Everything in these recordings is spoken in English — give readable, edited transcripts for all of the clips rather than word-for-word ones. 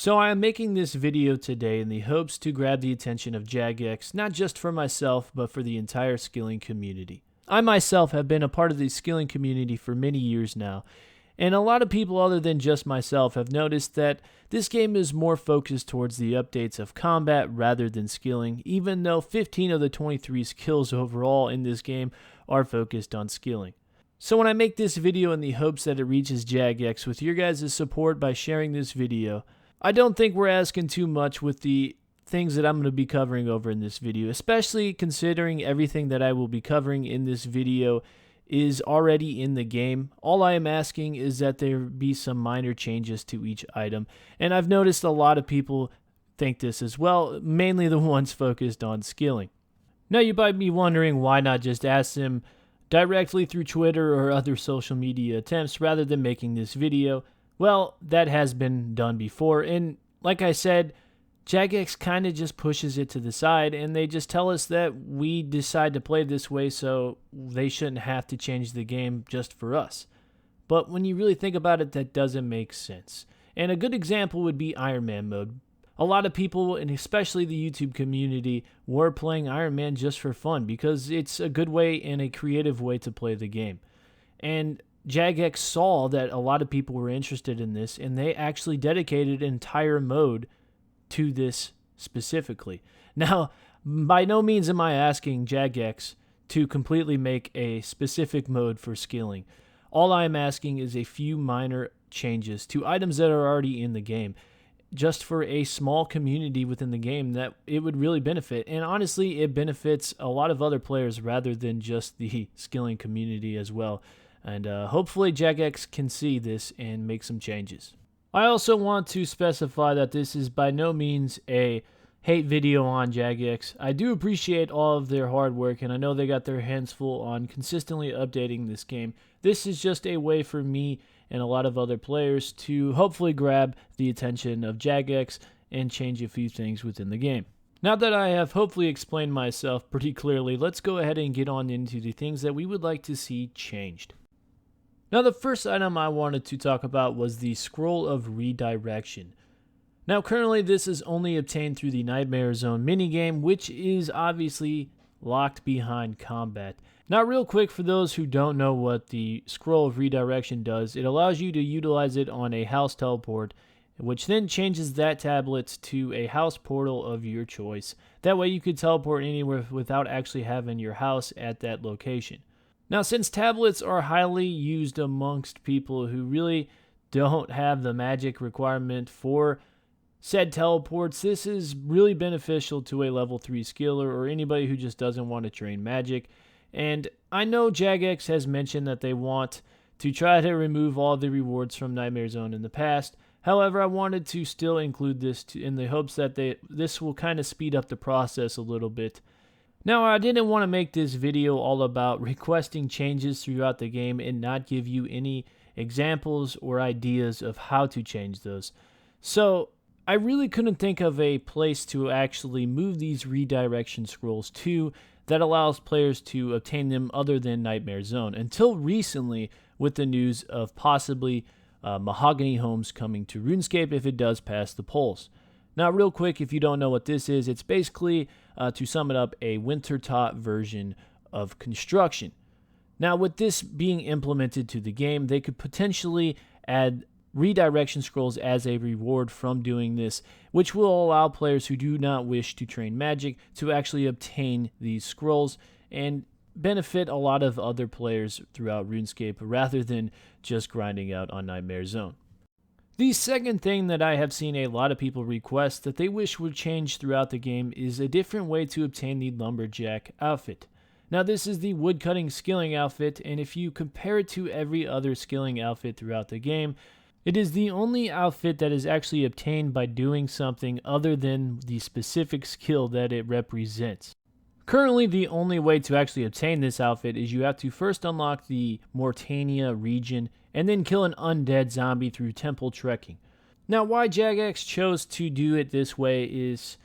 So I am making this video today in the hopes to grab the attention of Jagex, not just for myself, but for the entire skilling community. I myself have been a part of the skilling community for many years now, and a lot of people other than just myself have noticed that this game is more focused towards the updates of combat rather than skilling, even though 15 of the 23 skills overall in this game are focused on skilling. So when I make this video in the hopes that it reaches Jagex with your guys' support by sharing this video, I don't think we're asking too much with the things that I'm going to be covering over in this video, especially considering everything that I will be covering in this video is already in the game. All I am asking is that there be some minor changes to each item, and I've noticed a lot of people think this as well, mainly the ones focused on skilling. Now you might be wondering why not just ask them directly through Twitter or other social media attempts rather than making this video. Well, that has been done before, and like I said, Jagex kind of just pushes it to the side, and they just tell us that we decide to play this way, so they shouldn't have to change the game just for us. But when you really think about it, that doesn't make sense. And a good example would be Iron Man mode. A lot of people, and especially the YouTube community, were playing Iron Man just for fun because it's a good way and a creative way to play the game. And Jagex saw that a lot of people were interested in this, and they actually dedicated an entire mode to this specifically. Now, by no means am I asking Jagex to completely make a specific mode for skilling. All I am asking is a few minor changes to items that are already in the game, just for a small community within the game that it would really benefit. And honestly, it benefits a lot of other players rather than just the skilling community as well. And hopefully Jagex can see this and make some changes. I also want to specify that this is by no means a hate video on Jagex. I do appreciate all of their hard work, and I know they got their hands full on consistently updating this game. This is just a way for me and a lot of other players to hopefully grab the attention of Jagex and change a few things within the game. Now that I have hopefully explained myself pretty clearly, let's go ahead and get on into the things that we would like to see changed. Now, the first item I wanted to talk about was the Scroll of Redirection. Now, currently this is only obtained through the Nightmare Zone minigame, which is obviously locked behind combat. Now, real quick, for those who don't know what the Scroll of Redirection does, it allows you to utilize it on a house teleport, which then changes that tablet to a house portal of your choice. That way you could teleport anywhere without actually having your house at that location. Now, since tablets are highly used amongst people who really don't have the magic requirement for said teleports, this is really beneficial to a level 3 skiller or anybody who just doesn't want to train magic. And I know Jagex has mentioned that they want to try to remove all the rewards from Nightmare Zone in the past. However, I wanted to still include this in the hopes that this will kind of speed up the process a little bit. Now, I didn't want to make this video all about requesting changes throughout the game and not give you any examples or ideas of how to change those. So, I really couldn't think of a place to actually move these redirection scrolls to that allows players to obtain them other than Nightmare Zone, until recently with the news of possibly Mahogany Homes coming to RuneScape if it does pass the polls. Now, real quick, if you don't know what this is, it's basically, to sum it up, a Wintertop version of construction. Now, with this being implemented to the game, they could potentially add redirection scrolls as a reward from doing this, which will allow players who do not wish to train magic to actually obtain these scrolls and benefit a lot of other players throughout RuneScape rather than just grinding out on Nightmare Zone. The second thing that I have seen a lot of people request that they wish would change throughout the game is a different way to obtain the Lumberjack Outfit. Now, this is the woodcutting skilling outfit, and if you compare it to every other skilling outfit throughout the game, it is the only outfit that is actually obtained by doing something other than the specific skill that it represents. Currently, the only way to actually obtain this outfit is you have to first unlock the Mortania region and then kill an undead zombie through temple trekking. Now, why Jagex chose to do it this way is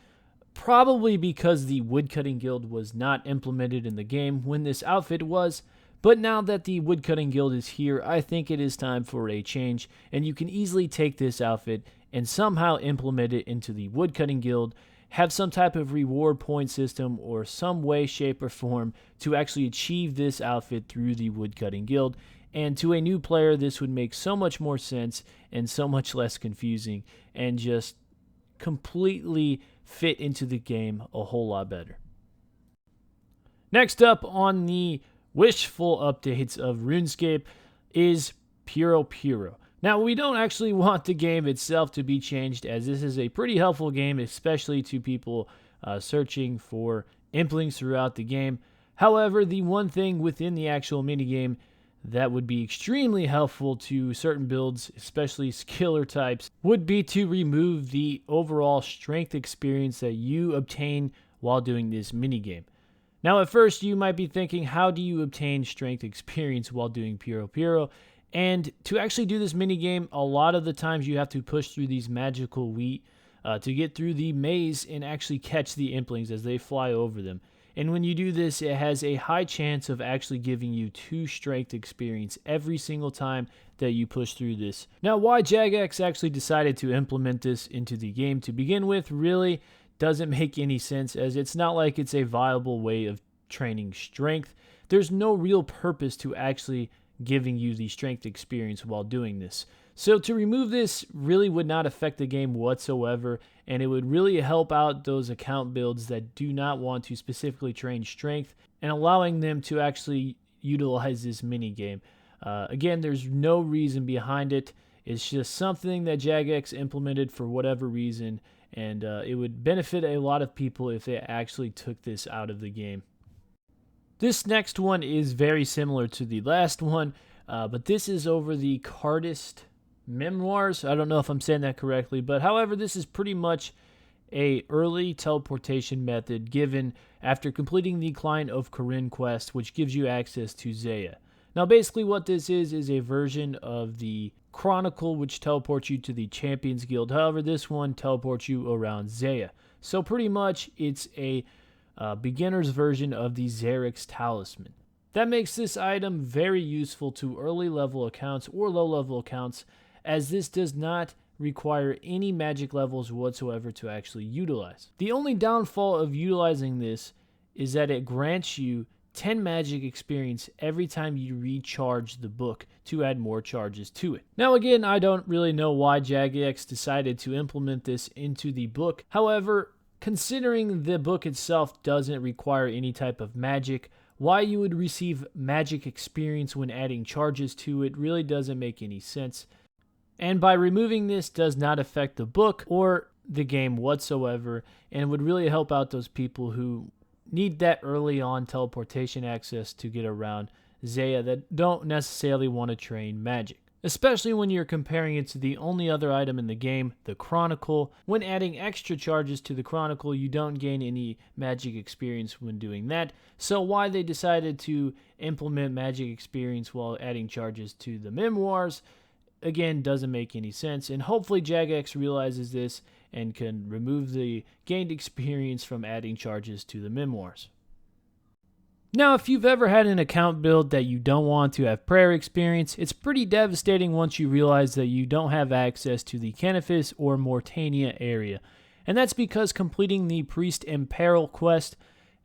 probably because the Woodcutting Guild was not implemented in the game when this outfit was, but now that the Woodcutting Guild is here, I think it is time for a change, and you can easily take this outfit and somehow implement it into the woodcutting guild, have some type of reward point system or some way, shape, or form to actually achieve this outfit through the woodcutting guild. And to a new player, this would make so much more sense and so much less confusing and just completely fit into the game a whole lot better. Next up on the wishful updates of RuneScape is PuroPiro. Now, we don't actually want the game itself to be changed, as this is a pretty helpful game, especially to people searching for implings throughout the game. However, the one thing within the actual minigame that would be extremely helpful to certain builds, especially skiller types, would be to remove the overall strength experience that you obtain while doing this minigame. Now, at first, you might be thinking, how do you obtain strength experience while doing PuroPiro? And to actually do this minigame, a lot of the times you have to push through these magical wheat to get through the maze and actually catch the implings as they fly over them. And when you do this, it has a high chance of actually giving you 2 strength experience every single time that you push through this. Now, why Jagex actually decided to implement this into the game to begin with really doesn't make any sense, as it's not like it's a viable way of training strength. There's no real purpose to actually giving you the strength experience while doing this. So to remove this really would not affect the game whatsoever, and it would really help out those account builds that do not want to specifically train strength and allowing them to actually utilize this minigame. Again, there's no reason behind it. It's just something that Jagex implemented for whatever reason, and it would benefit a lot of people if they actually took this out of the game. This next one is very similar to the last one, but this is over the Cardist Memoirs. I don't know if I'm saying that correctly, but however, this is pretty much a early teleportation method given after completing the Client of Corinne quest, which gives you access to Zaya. Now, basically what this is a version of the Chronicle, which teleports you to the Champions Guild. However, this one teleports you around Zaya. So pretty much it's a beginner's version of the Jagex talisman. That makes this item very useful to early level accounts or low level accounts, as this does not require any magic levels whatsoever to actually utilize. The only downfall of utilizing this is that it grants you 10 magic experience every time you recharge the book to add more charges to it. Now again, I don't really know why Jagex decided to implement this into the book. However, considering the book itself doesn't require any type of magic, why you would receive magic experience when adding charges to it really doesn't make any sense. And by removing this does not affect the book or the game whatsoever, and would really help out those people who need that early on teleportation access to get around Zaya that don't necessarily want to train magic. Especially when you're comparing it to the only other item in the game, the Chronicle. When adding extra charges to the Chronicle, you don't gain any magic experience when doing that. So why they decided to implement magic experience while adding charges to the Memoirs, again, doesn't make any sense. And hopefully Jagex realizes this and can remove the gained experience from adding charges to the Memoirs. Now, if you've ever had an account build that you don't want to have prayer experience, it's pretty devastating once you realize that you don't have access to the Canifis or Mortania area. And that's because completing the Priest in Peril quest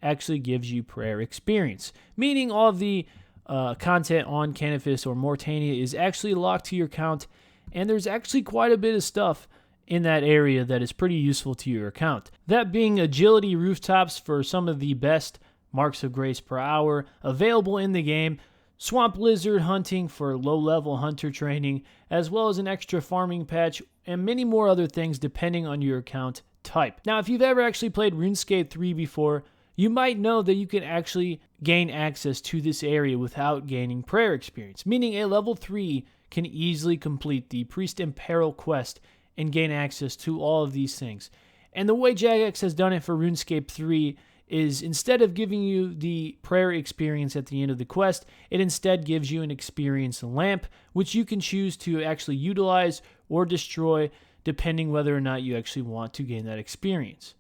actually gives you prayer experience, meaning all of the content on Canifis or Mortania is actually locked to your account, and there's actually quite a bit of stuff in that area that is pretty useful to your account. That being agility rooftops for some of the best marks of grace per hour available in the game, swamp lizard hunting for low-level hunter training, as well as an extra farming patch, and many more other things depending on your account type. Now, if you've ever actually played RuneScape 3 before, you might know that you can actually gain access to this area without gaining prayer experience, meaning a level 3 can easily complete the Priest in Peril quest and gain access to all of these things. And the way Jagex has done it for RuneScape 3 is instead of giving you the prayer experience at the end of the quest, it instead gives you an experience lamp, which you can choose to actually utilize or destroy depending whether or not you actually want to gain that experience.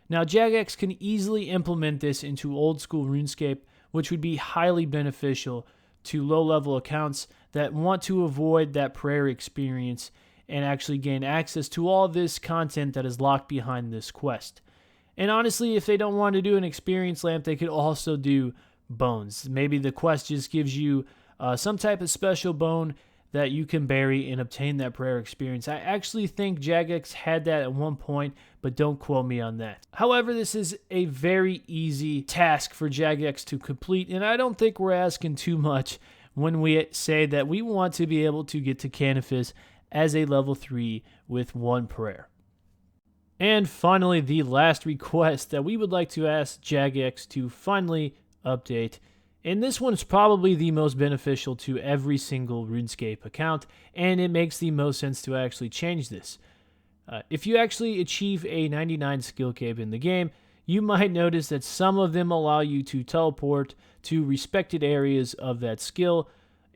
Now, Jagex can easily implement this into old school RuneScape, which would be highly beneficial to low-level accounts that want to avoid that prayer experience and actually gain access to all this content that is locked behind this quest. And honestly, if they don't want to do an experience lamp, they could also do bones. Maybe the quest just gives you some type of special bone that you can bury and obtain that prayer experience. I actually think Jagex had that at one point, but don't quote me on that. However, this is a very easy task for Jagex to complete, and I don't think we're asking too much when we say that we want to be able to get to Canifis as a level 3 with one prayer. And finally, the last request that we would like to ask Jagex to finally update. And this one's probably the most beneficial to every single RuneScape account, and it makes the most sense to actually change this. If you actually achieve a 99 skill cape in the game, you might notice that some of them allow you to teleport to respected areas of that skill,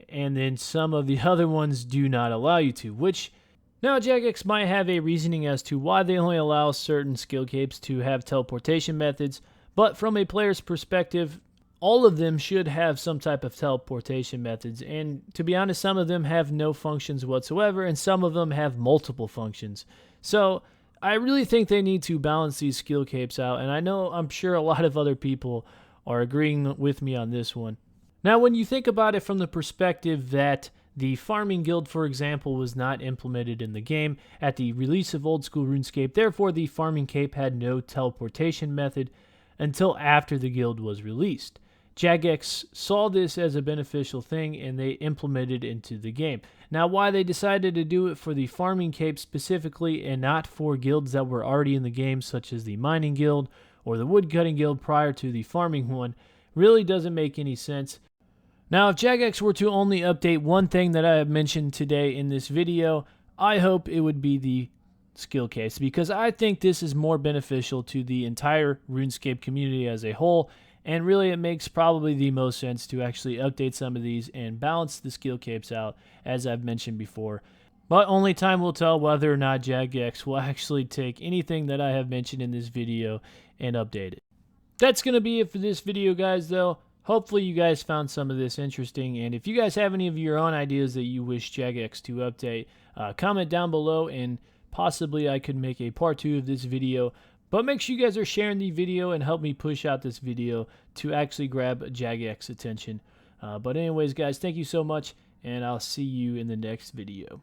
and then some of the other ones do not allow you to, which now Jagex might have a reasoning as to why they only allow certain skill capes to have teleportation methods, but from a player's perspective, all of them should have some type of teleportation methods, and to be honest, some of them have no functions whatsoever, and some of them have multiple functions. So I really think they need to balance these skill capes out, and I'm sure a lot of other people are agreeing with me on this one. Now, when you think about it from the perspective that the farming guild, for example, was not implemented in the game at the release of Old School RuneScape, therefore the farming cape had no teleportation method until after the guild was released. Jagex saw this as a beneficial thing, and they implemented it into the game. Now, why they decided to do it for the farming cape specifically and not for guilds that were already in the game, such as the mining guild or the woodcutting guild prior to the farming one, really doesn't make any sense. Now, if Jagex were to only update one thing that I have mentioned today in this video, I hope it would be the skill capes, because I think this is more beneficial to the entire RuneScape community as a whole, and really it makes probably the most sense to actually update some of these and balance the skill capes out, as I've mentioned before. But only time will tell whether or not Jagex will actually take anything that I have mentioned in this video and update it. That's going to be it for this video, guys, though. Hopefully you guys found some of this interesting, and if you guys have any of your own ideas that you wish Jagex to update, comment down below, and possibly I could make a part 2 of this video. But make sure you guys are sharing the video and help me push out this video to actually grab Jagex attention. But anyways, guys, thank you so much, and I'll see you in the next video.